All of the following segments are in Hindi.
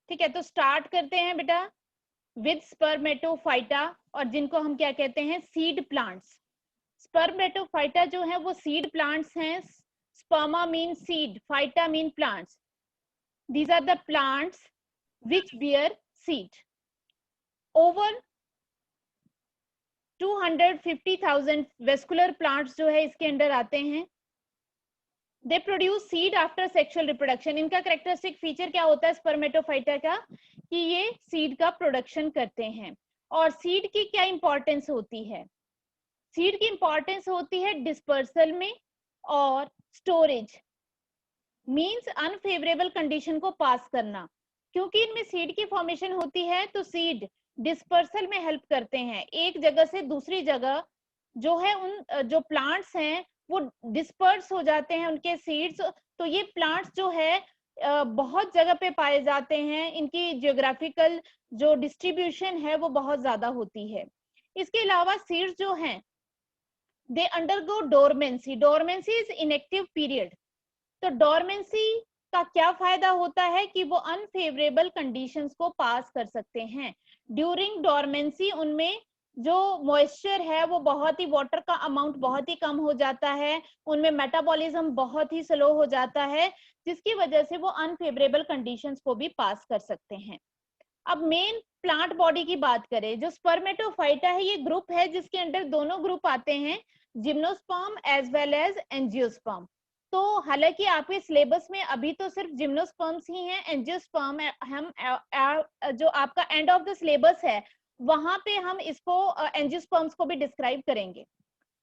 ठीक है, तो स्टार्ट करते हैं बेटा विद स्पर्मेटोफाइटा, और जिनको हम क्या कहते हैं, सीड प्लांट्स। स्पर्मेटोफाइटा जो है वो सीड प्लांट्स हैं। स्पर्मा mean seed, phyta mean plants. These are the plants which bear seed. Over 250,000 vascular plants जो है इसके अंडर आते हैं। They produce seed after sexual reproduction. इनका कैरेक्टरिस्टिक फीचर क्या होता है स्पर्मेटोफाइटा का, कि ये सीड का प्रोडक्शन करते हैं। और सीड की क्या इंपॉर्टेंस होती है? सीड की इंपॉर्टेंस होती है डिस्पर्सल में और स्टोरेज, मींस अनफेवरेबल कंडीशन को पास करना। क्योंकि इनमें सीड की फॉर्मेशन होती है तो सीड डिस्पर्सल में हेल्प करते हैं, एक जगह से दूसरी जगह जो है उन जो प्लांट्स हैं वो डिस्पर्स हो जाते हैं उनके सीड्स। तो ये प्लांट्स जो है बहुत जगह पे पाए जाते हैं, इनकी जियोग्राफिकल जो डिस्ट्रीब्यूशन है वो बहुत ज्यादा होती है। इसके अलावा सीड्स जो हैं they undergo dormancy. Dormancy is inactive period. तो डोरमेंसी का क्या फायदा होता है कि वो अनफेवरेबल कंडीशंस को पास कर सकते हैं। ड्यूरिंग डोरमेंसी उनमें जो मॉइस्चर है वो बहुत ही, वाटर का अमाउंट बहुत ही कम हो जाता है, उनमें मेटाबॉलिज्म बहुत ही स्लो हो जाता है, जिसकी वजह से वो अनफेवरेबल कंडीशंस को भी पास कर सकते हैं। अब मेन प्लांट बॉडी की बात करें, जो स्पर्मेटोफाइटा है ये ग्रुप है जिसके अंदर दोनों ग्रुप आते हैं, gymnosperm as well as angiosperm. तो हालांकि आपके सिलेबस में अभी तो सिर्फ जिम्नोस्पर्म्स ही हैं, एंजियोस्पर्म हम जो आपका एंड ऑफ द सिलेबस है वहां पे हम इसको एंजियोस्पर्म्स को भी डिस्क्राइब करेंगे।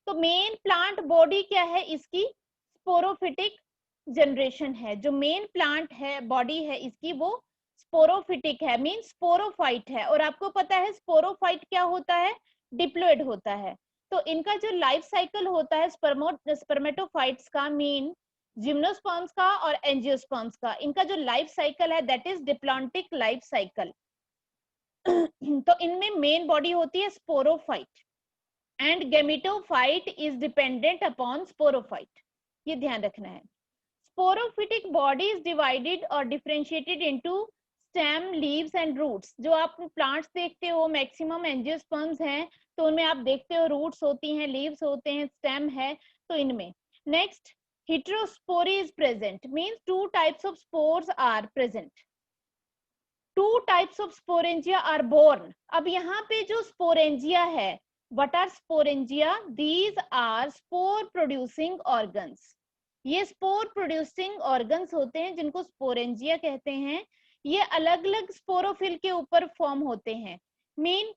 तो मेन प्लांट बॉडी क्या है इसकी, स्पोरोफिटिक जनरेशन है। जो मेन प्लांट है बॉडी है इसकी वो स्पोरोफिटिक है, मीन स्पोरोफाइट है। और आपको पता है स्पोरोफाइट क्या होता है, डिप्लॉइड होता है। तो इनका जो लाइफ साइकिल होता है स्पर्मेटोफाइट्स का, मीन जिम्नोस्पर्म्स का और एंजियोस्पर्म्स का, इनका जो लाइफ साइकिल है that is diplontic life cycle. तो इनमें मेन बॉडी होती है sporophyte and gametophyte is dependent upon sporophyte, ये ध्यान रखना है। स्पोरोफिटिक बॉडी इज डिवाइडेड और differentiated into stem, leaves and roots. जो आप प्लांट्स देखते हो मैक्सिमम एंजियोस्पर्म्स हैं तो उनमें आप देखते हो रूट्स होती हैं, लीव्स होते हैं, स्टेम है। तो इनमें next heterospory is present, means two types of spores are present. Two types of sporangia are borne. अब यहाँ पे जो स्पोरेंजिया है, what are sporangia, these are spore producing organs. ये स्पोर प्रोड्यूसिंग ऑर्गन्स होते हैं जिनको स्पोरेंजिया कहते हैं। ये अलग अलग स्पोरोफिल के ऊपर फॉर्म होते हैं। मीन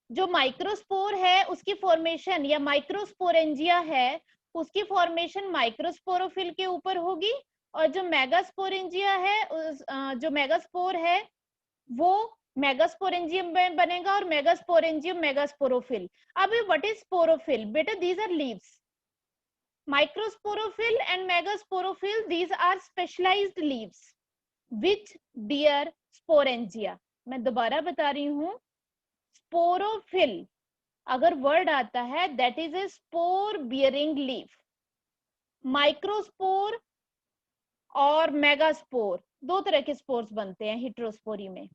जो माइक्रोस्पोर है उसकी फॉर्मेशन, या माइक्रोस्पोरेंजिया है उसकी फॉर्मेशन माइक्रोस्पोरोफिल के ऊपर होगी, और जो मेगास्पोरेंजिया है जो मेगास्पोर है वो मेगास्पोरेंजियम में बनेगा, और मेगास्पोरेंजियम मेगास्पोरोफिल। अब व्हाट इज स्पोरोफिल बेटा, these are leaves. Microsporophyll and megasporophyll, these are specialized leaves which bear sporangia. मैं दोबारा बता रही हूँ, स्पोरोफिल अगर वर्ड आता है that is a spore bearing leaf. Microspore और मेगास्पोर दो तरह के स्पोर्स बनते हैं हेटेरोस्पोरी में।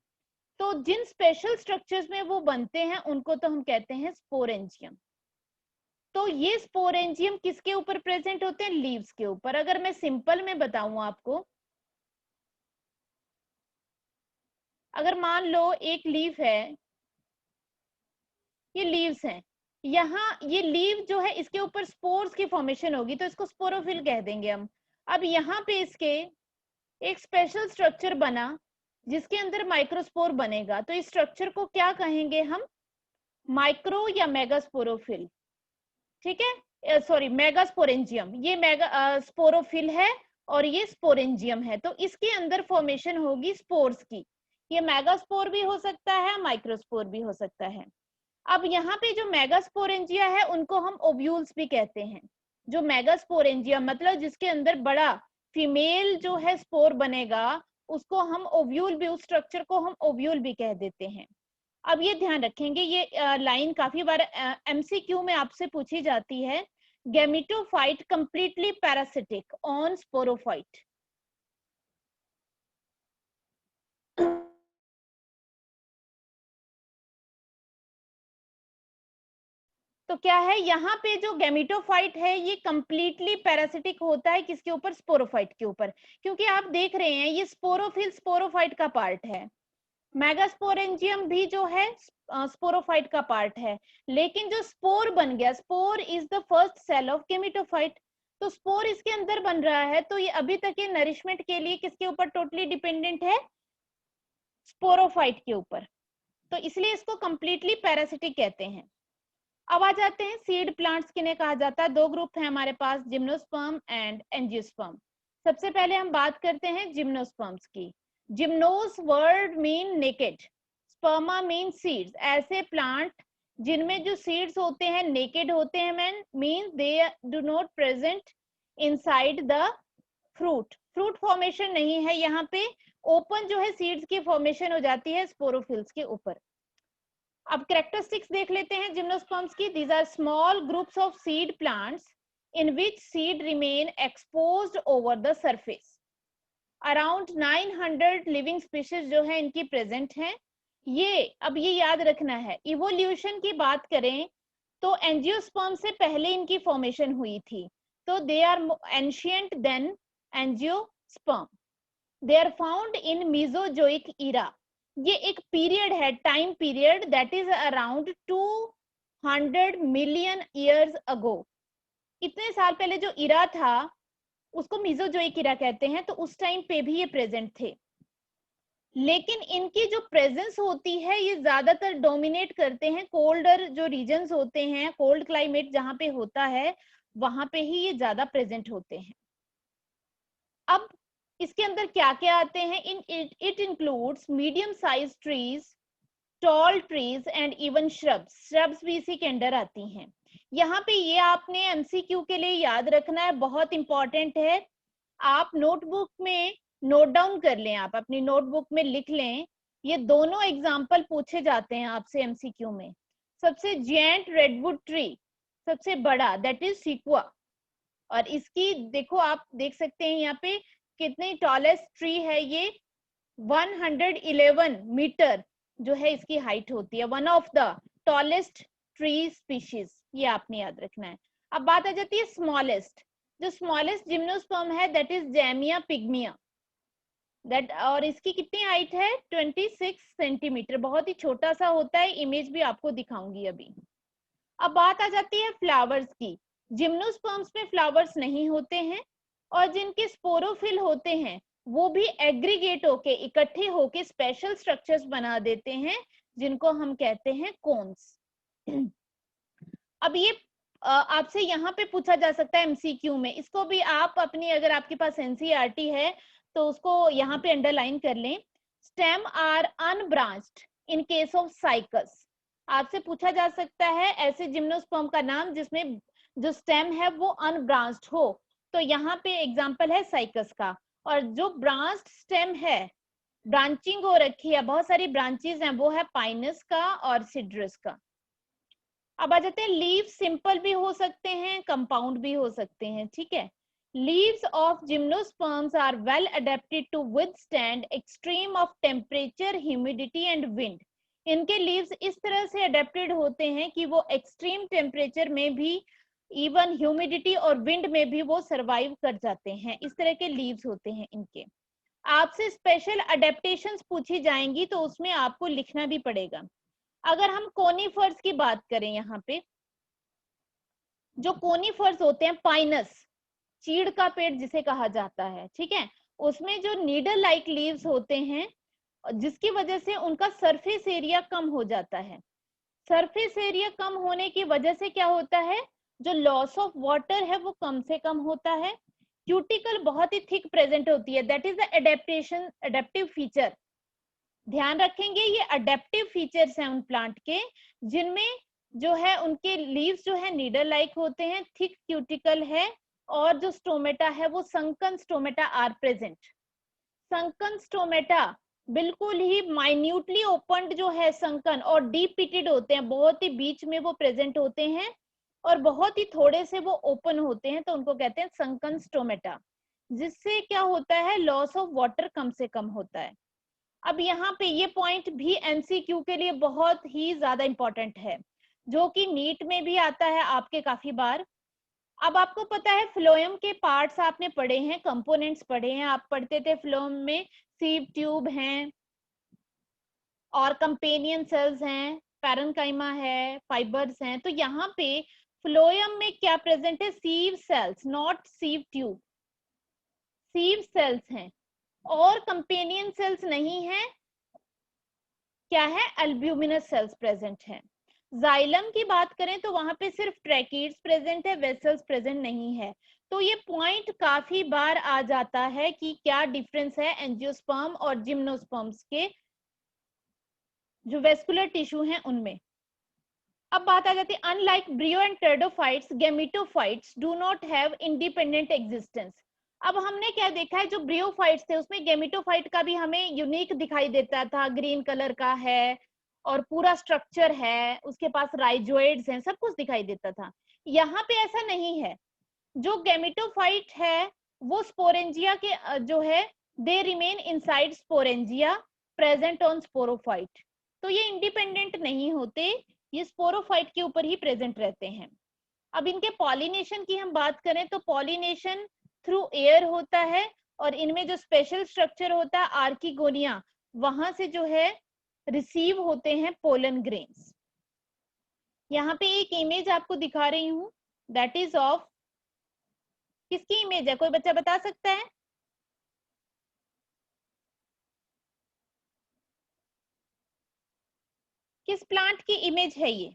तो जिन स्पेशल स्ट्रक्चर्स में वो बनते हैं उनको तो हम कहते हैं स्पोरेंजियम। तो ये स्पोरेंजियम किसके ऊपर प्रेजेंट होते हैं, लीव्स के ऊपर। अगर मैं सिंपल में बताऊं आपको, अगर मान लो एक लीफ है, ये लीव्स हैं, यहाँ ये लीव जो है इसके ऊपर स्पोर्स की फॉर्मेशन होगी तो इसको स्पोरोफिल कह देंगे हम। अब यहाँ पे इसके एक स्पेशल स्ट्रक्चर बना जिसके अंदर माइक्रोस्पोर बनेगा, तो इस स्ट्रक्चर को क्या कहेंगे हम, माइक्रो या मेगास्पोरोफिल। ठीक है, सॉरी मेगास्पोरेंजियम। ये मेगा स्पोरोफिल है और ये स्पोरेंजियम है। तो इसके अंदर फॉर्मेशन होगी स्पोर्स की। ये मेगास्पोर भी हो सकता है, माइक्रोस्पोर भी हो सकता है। अब यहाँ पे जो मेगास्पोरेंजिया है उनको हम ओव्यूल्स भी कहते हैं। जो मेगास्पोरेंजिया मतलब जिसके अंदर बड़ा फीमेल जो है स्पोर बनेगा उसको हम ओव्यूल भी, उस स्ट्रक्चर को हम ओव्यूल भी कह देते हैं। अब ये ध्यान रखेंगे, ये लाइन काफी बार एमसीक्यू में आपसे पूछी जाती है। Gametophyte completely parasitic on sporophyte. तो क्या है यहाँ पे जो गैमेटोफाइट है ये कंप्लीटली पैरासिटिक होता है किसके ऊपर, स्पोरोफाइट के ऊपर, क्योंकि आप देख रहे हैं ये स्पोरोफिल स्पोरोफाइट का पार्ट है, मेगास्पोरेंजियम भी जो है स्पोरोफाइट का पार्ट है, लेकिन जो स्पोर बन गया, spore is the first cell of gametophyte, तो स्पोर इसके अंदर बन रहा है, तो ये अभी तक ये नरिशमेंट के लिए किसके ऊपर टोटली डिपेंडेंट है, स्पोरोफाइट के ऊपर, तो इसलिए इसको कंप्लीटली पैरासिटिक कहते हैं। अब आ जाते हैं सीड प्लांट्स किन्हें कहा जाता है, दो ग्रुप है हमारे पास, जिम्नोस्पर्म एंड एंजियोस्पर्म। सबसे पहले हम बात करते हैं जिम्नोस्पर्म्स की। जिम्नोस word mean naked, स्पर्मा mean seeds, ऐसे प्लांट जिनमें जो सीड्स होते हैं नेकेड होते हैं, man mean they do not present inside the fruit, fruit formation नहीं है यहाँ पे, ओपन जो है सीड्स की फॉर्मेशन हो जाती है स्पोरोफिल्स के ऊपर। अब कैरेक्टरिस्टिक्स देख लेते हैं जिम्नोस्पर्म्स की। These are small groups of seed plants in which seed remain exposed over the surface. Around 900 living species जो है इनकी प्रेजेंट हैं। ये अब ये याद रखना है, इवोल्यूशन की बात करें तो एंजियोस्पर्म से पहले इनकी फॉर्मेशन हुई थी, तो they are ancient than angiosperm. They are found in Mesozoic era, ये एक पीरियड है, time period that is around 200 million years ago. इतने साल पहले जो इरा था उसको मीजोजोइक इरा कहते हैं, तो उस टाइम पे भी ये प्रेजेंट थे, लेकिन इनकी जो प्रेजेंस होती है ये ज्यादातर डोमिनेट करते हैं कोल्डर जो रीजन्स होते हैं, कोल्ड क्लाइमेट जहां पे होता है वहां पे ही ये ज्यादा प्रेजेंट होते हैं। अब इसके अंदर क्या क्या आते हैं, it includes medium size trees, tall trees and even shrubs, shrubs भी इसी के अंदर आती हैं। यहाँ पे ये आपने एमसीक्यू के लिए याद रखना है, बहुत इंपॉर्टेंट है, आप नोटबुक में नोट डाउन कर लें, आप अपनी नोटबुक में लिख लें, ये दोनों एग्जाम्पल पूछे जाते हैं आपसे एमसीक्यू में। सबसे जायंट रेडवुड ट्री, सबसे बड़ा दैट इज सीक्वा, और इसकी देखो आप देख सकते हैं यहाँ पे कितनी टॉलेस्ट ट्री है ये, 111 मीटर जो है इसकी हाइट होती है, one of the tallest tree species, ये आपने याद रखना है। अब बात आ जाती है स्मॉलेस्ट, जो स्मॉलेस्ट जिम्नोस्पर्म है दैट इज जैमिया पिग्मिया, दैट, और इसकी कितनी हाइट है 26 सेंटीमीटर, बहुत ही छोटा सा होता है, इमेज भी आपको दिखाऊंगी अभी। अब बात आ जाती है फ्लावर्स की। जिम्नोस्पर्म्स में फ्लावर्स नहीं होते हैं, और जिनके स्पोरोफिल होते हैं वो भी एग्रीगेट होके, इकट्ठे होके स्पेशल स्ट्रक्चर्स बना देते हैं जिनको हम कहते हैं कोन्स। अब ये आपसे यहाँ पे पूछा जा सकता है एमसीक्यू में, इसको भी आप अपनी, अगर आपके पास एनसीईआरटी है तो उसको यहाँ पे अंडरलाइन कर लें। Stem are unbranched in case of cycas, आपसे पूछा जा सकता है ऐसे जिम्नोस्पर्म का नाम जिसमें जो स्टेम है वो अनब्रांच्ड हो, तो यहाँ पे एग्जांपल है साइकस का। और जो ब्रांच्ड स्टेम है, ब्रांचिंग हो रखी है, बहुत सारी ब्रांचेस हैं, वो है पाइनस का और सिड्रस का। अब आ जाते हैं लीव, सिंपल भी हो सकते हैं, कंपाउंड भी हो सकते हैं, ठीक है। Leaves of gymnosperms are well adapted to withstand extreme of temperature, humidity and wind. इनके लीव्स इस तरह से अडेप्टेड होते हैं कि वो एक्सट्रीम टेम्परेचर में भी, इवन ह्यूमिडिटी और विंड में भी वो सरवाइव कर जाते हैं, इस तरह के लीव्स होते हैं इनके। आपसे स्पेशल अडेप्टेशंस पूछी जाएंगी तो उसमें आपको लिखना भी पड़ेगा। अगर हम कोनीफर्स की बात करें, यहाँ पे जो कोनीफर्स होते हैं, पाइनस, चीड़ का पेड़ जिसे कहा जाता है, ठीक है, उसमें जो नीडल लाइक लीव्स होते हैं, जिसकी वजह से उनका सरफेस एरिया कम हो जाता है। सरफेस एरिया कम होने की वजह से क्या होता है, जो लॉस ऑफ वाटर है वो कम से कम होता है। क्यूटिकल बहुत ही थिक प्रेजेंट होती है, that is the adaptation, adaptive feature. ध्यान रखेंगे ये अडेप्टिव फीचर्स हैं उन प्लांट के, जिनमें जो है उनके लीव्स जो है नीडल लाइक होते हैं, थिक क्यूटिकल है, और जो स्टोमेटा है वो sunken stomata are present. Sunken stomata बिल्कुल ही माइन्यूटली ओपन्ड जो है संकन, और डीप पिटेड होते हैं, बहुत ही बीच में वो प्रेजेंट होते हैं, और बहुत ही थोड़े से वो ओपन होते हैं, तो उनको कहते हैं संकन स्टोमेटा, जिससे क्या होता है, लॉस ऑफ वाटर कम से कम होता है। अब यहाँ पे ये पॉइंट भी एमसीक्यू के लिए बहुत ही ज्यादा इंपॉर्टेंट है। जो कि नीट में भी आता है आपके काफी बार। अब आपको पता है फ्लोएम के पार्ट्स आपने पढ़े हैं, कंपोनेंट्स पढ़े हैं, आप पढ़ते थे फ्लोएम में सीव ट्यूब हैं और कंपेनियन सेल्स हैं, पैरेन्काइमा है, फाइबर्स हैं। तो यहाँ पे फ्लोएम में क्या प्रेजेंट है? Sieve cells, not sieve tube, sieve cells हैं और कंपेनियन सेल्स नहीं है। क्या है? अल्ब्यूमिनस सेल्स प्रेजेंट है। जाइलम की बात करें तो वहां पे सिर्फ ट्रैकीड्स प्रेजेंट है, वेसल्स प्रेजेंट नहीं है। तो ये पॉइंट काफी बार आ जाता है कि क्या डिफरेंस है एंजियोस्पर्म और जिम्नोस्पर्म्स के जो वेस्कुलर टिश्यू हैं उनमें। अब बात आ जाती है, unlike bryo and pteridophytes, gametophytes do not have independent existence. अब हमने क्या देखा है, जो ब्रियोफाइट्स थे उसमें गेमिटोफाइट का भी हमें यूनिक दिखाई देता था, ग्रीन कलर का है और पूरा स्ट्रक्चर है, उसके पास राइजोइड्स हैं, सब कुछ दिखाई देता था। यहाँ पे ऐसा नहीं है। जो गेमिटोफाइट है वो स्पोरेंजिया के जो है they remain inside sporangia present on sporophyte. तो ये इंडिपेंडेंट नहीं होते, ये स्पोरोफाइट के ऊपर ही प्रेजेंट रहते हैं। अब इनके पॉलिनेशन की हम बात करें तो पॉलिनेशन थ्रू एयर होता है और इनमें जो स्पेशल स्ट्रक्चर होता है आर्किगोनिया, वहां से जो है रिसीव होते हैं पोलन ग्रेन्स। यहाँ पे एक इमेज आपको दिखा रही हूं, दैट इज ऑफ, किसकी इमेज है? कोई बच्चा बता सकता है? किस प्लांट की इमेज है ये?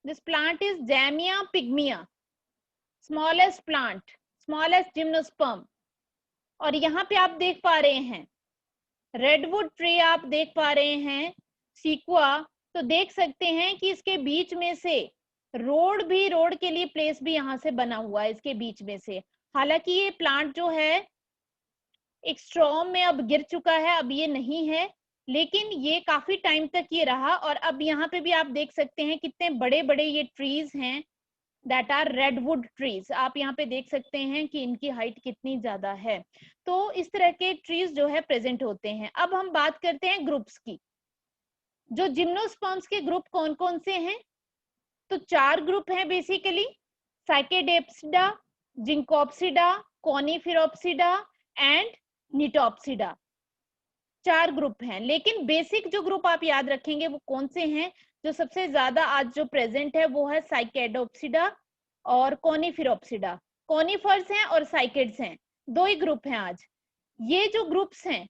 This plant is Zamia pygmaea, smallest plant, smallest gymnosperm. और यहाँ पे आप देख पा रहे हैं रेडवुड ट्री, आप देख पा रहे हैं सीक्वा। तो देख सकते हैं कि इसके बीच में से रोड के लिए प्लेस भी यहाँ से बना हुआ है इसके बीच में से। हालांकि ये प्लांट जो है एक स्ट्रॉम में अब गिर चुका है, अब ये नहीं है, लेकिन ये काफी टाइम तक ये रहा। और अब यहाँ पे भी आप देख सकते हैं कितने बड़े बड़े ये ट्रीज हैं, दैट आर रेडवुड ट्रीज। आप यहाँ पे देख सकते हैं कि इनकी हाइट कितनी ज्यादा है। तो इस तरह के ट्रीज जो है प्रेजेंट होते हैं। अब हम बात करते हैं ग्रुप्स की। जो जिम्नोस्पर्म्स के ग्रुप कौन कौन से हैं? तो 4 ग्रुप हैं बेसिकली, साइकेडेप्सिडा, जिंकोप्सिडा, कॉनिफिरोप्सिडा एंड निटोप्सिडा। 4 ग्रुप हैं, लेकिन बेसिक जो ग्रुप आप याद रखेंगे वो कौन से हैं? जो सबसे ज्यादा आज जो प्रेजेंट है वो है साइकेडोप्सिडा और कॉनिफिरोप्सिडा। कॉनिफर्स हैं और साइकेड्स हैं, 2 ही ग्रुप हैं आज। ये जो ग्रुप्स हैं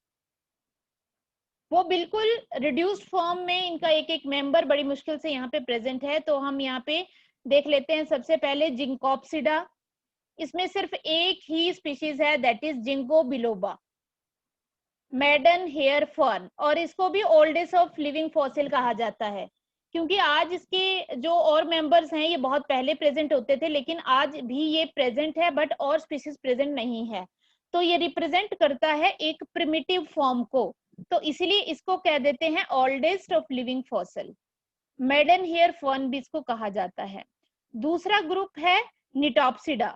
वो बिल्कुल रिड्यूस्ड फॉर्म में, इनका एक एक मेंबर बड़ी मुश्किल से यहाँ पे प्रेजेंट है। तो हम यहाँ पे देख लेते हैं। सबसे पहले जिंकोप्सिडा, इसमें सिर्फ एक ही स्पीशीज है, that is ginkgo biloba, maiden hair fern. और इसको भी ओल्डेस्ट ऑफ लिविंग फॉसिल कहा जाता है, क्योंकि आज इसके जो और मेंबर्स हैं ये बहुत पहले प्रेजेंट होते थे, लेकिन आज भी ये प्रेजेंट है, बट और स्पीशीज प्रेजेंट नहीं है। तो ये रिप्रेजेंट करता है एक प्रिमिटिव फॉर्म को, तो इसलिए इसको कह देते हैं oldest of living fossil. Maiden hair fern भी इसको कहा जाता है। दूसरा ग्रुप है निटोप्सिडा,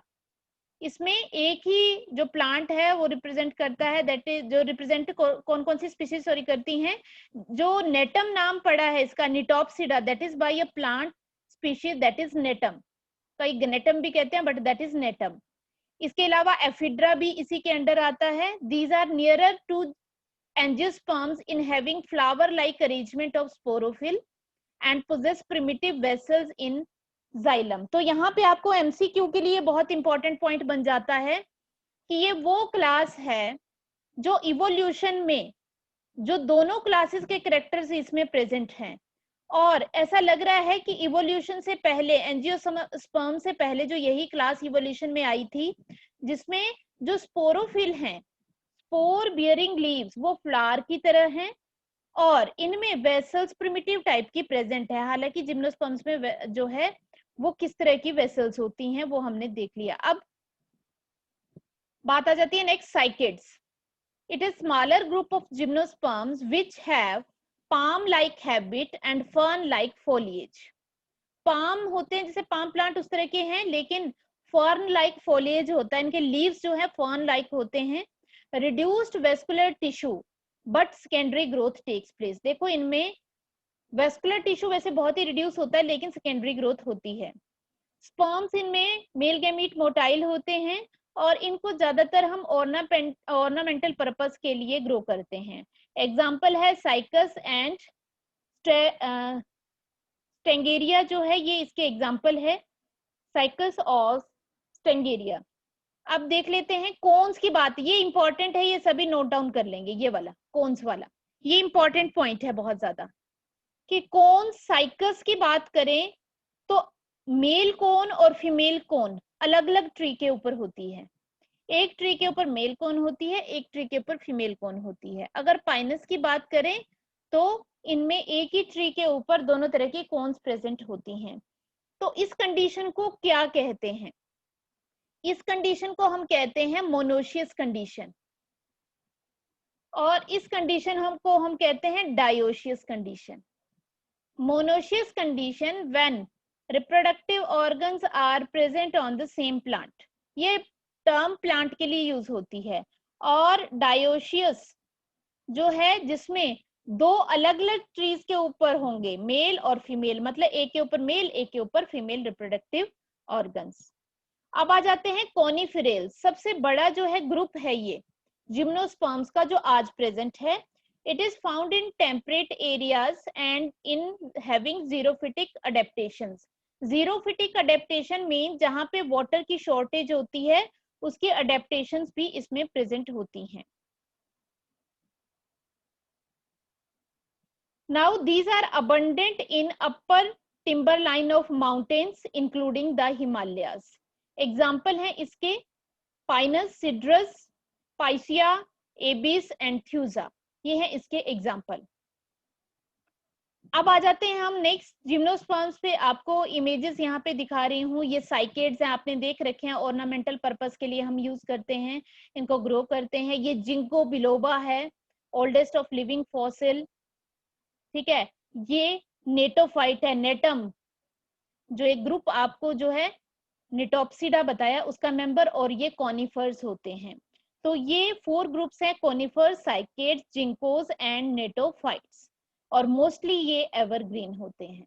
इसमें एक ही जो प्लांट है वो रिप्रेजेंट करता है, दैट इज जो रिप्रेजेंट कौन कौन सी स्पीशीज सॉरी करती हैं, जो नेटम नाम पड़ा है इसका Gnetopsida, that is by a plant species that is Gnetum. कई नेटम भी कहते हैं बट दैट इज नेटम। इसके अलावा एफिड्रा भी इसी के अंडर आता है। These are nearer to angiosperms in having flower like arrangement of sporophyll and possess primitive vessels in xylem. तो यहाँ पे आपको एमसीक्यू के लिए बहुत इंपॉर्टेंट पॉइंट बन जाता है कि ये वो क्लास है जो इवोल्यूशन में जो दोनों क्लासेस के कैरेक्टर्स इसमें प्रेजेंट हैं। और ऐसा लग रहा है कि इवोल्यूशन से पहले, एंजियोस्पर्म से पहले जो यही क्लास इवोल्यूशन में आई थी, जिसमें जो स्पोरोफिल हैं, स्पोर बियरिंग लीव्स, वो फ्लावर की तरह हैं और इनमें वेसल्स प्रिमिटिव टाइप की प्रेजेंट है। हालांकि जिम्नोस्पर्म्स में जो है वो किस तरह की वेसल्स होती हैं वो हमने देख लिया। अब बात आ जाती है next, cycads. It is smaller group of gymnosperms which have palm like habit and fern like foliage. Palm होते हैं, जैसे पाम प्लांट उस तरह के हैं, लेकिन फर्न लाइक फोलिएज होता है, इनके लीव्स जो है फर्न लाइक होते हैं। reduced vascular tissue but secondary growth takes place। देखो इनमें वेस्कुलर टिश्यू वैसे बहुत ही रिड्यूस होता है लेकिन सेकेंडरी ग्रोथ होती है। स्पर्म्स इनमें मेल गैमीट मोटाइल होते हैं और इनको ज्यादातर हम ऑर्नामेंटल पर्पस के लिए ग्रो करते हैं। एग्जाम्पल है साइकस एंड स्टेंगेरिया जो है, ये इसके एग्जाम्पल है, साइकस और स्टेंगेरिया। अब देख लेते हैं कोन्स की बात, ये इंपॉर्टेंट है, ये सभी नोट डाउन कर लेंगे। ये वाला कोन्स वाला ये इंपॉर्टेंट पॉइंट है बहुत ज्यादा, कि कोन्स साइकस की बात करें तो मेल कोन और फीमेल कोन अलग अलग ट्री के ऊपर होती है। एक ट्री के ऊपर मेल कोन होती है, एक ट्री के ऊपर फीमेल कोन होती है। अगर पाइनस की बात करें तो इनमें एक ही ट्री के ऊपर दोनों तरह की कोन्स प्रेजेंट होती हैं। तो इस कंडीशन को क्या कहते हैं? इस कंडीशन को हम कहते हैं मोनोशियस कंडीशन, और इस कंडीशन हमको हम कहते हैं dioecious condition. Monoecious condition when reproductive organs are present on the same plant, ये टर्म प्लांट के लिए यूज होती है। और डायोशियस जो है जिसमें दो अलग अलग ट्रीज के ऊपर होंगे मेल और फीमेल, मतलब एक के ऊपर मेल एक के ऊपर फीमेल रिप्रोडक्टिव ऑर्गन्स। अब आ जाते हैं कॉनिफेरेल्स। सबसे बड़ा जो है ग्रुप है ये जिम्नोस्पर्म्स का जो आज प्रेजेंट है। It is found in temperate areas and in having xerophytic adaptations. Xerophytic adaptation mean जहां पे वाटर की शॉर्टेज होती है उसकी अडेप्टेशंस भी इसमें प्रेजेंट होती हैं। Now these are abundant in upper timberline of mountains including the Himalayas. Example है इसके Pinus, Cedrus, Picea, Abies and Thuja, ये है इसके एग्जाम्पल। अब आ जाते हैं हम नेक्स्ट जिम्नोस्पर्म्स पे। आपको इमेजेस यहाँ पे दिखा रही हूँ, ये साइकेड्स हैं, आपने देख रखे हैं, ऑर्नामेंटल पर्पस के लिए हम यूज करते हैं, इनको ग्रो करते हैं। ये जिंको बिलोबा है, ओल्डेस्ट ऑफ लिविंग फॉसिल, ठीक है। ये नेटोफाइट है, नेटम जो एक ग्रुप आपको जो है निटोप्सिडा बताया उसका मेंबर, और ये कॉनिफर्स होते हैं। तो ये 4 ग्रुप्स हैं, कॉनिफर्स, साइकेड्स, जिंकोस एंड नेटोफाइट्स, और मोस्टली ये एवरग्रीन होते हैं।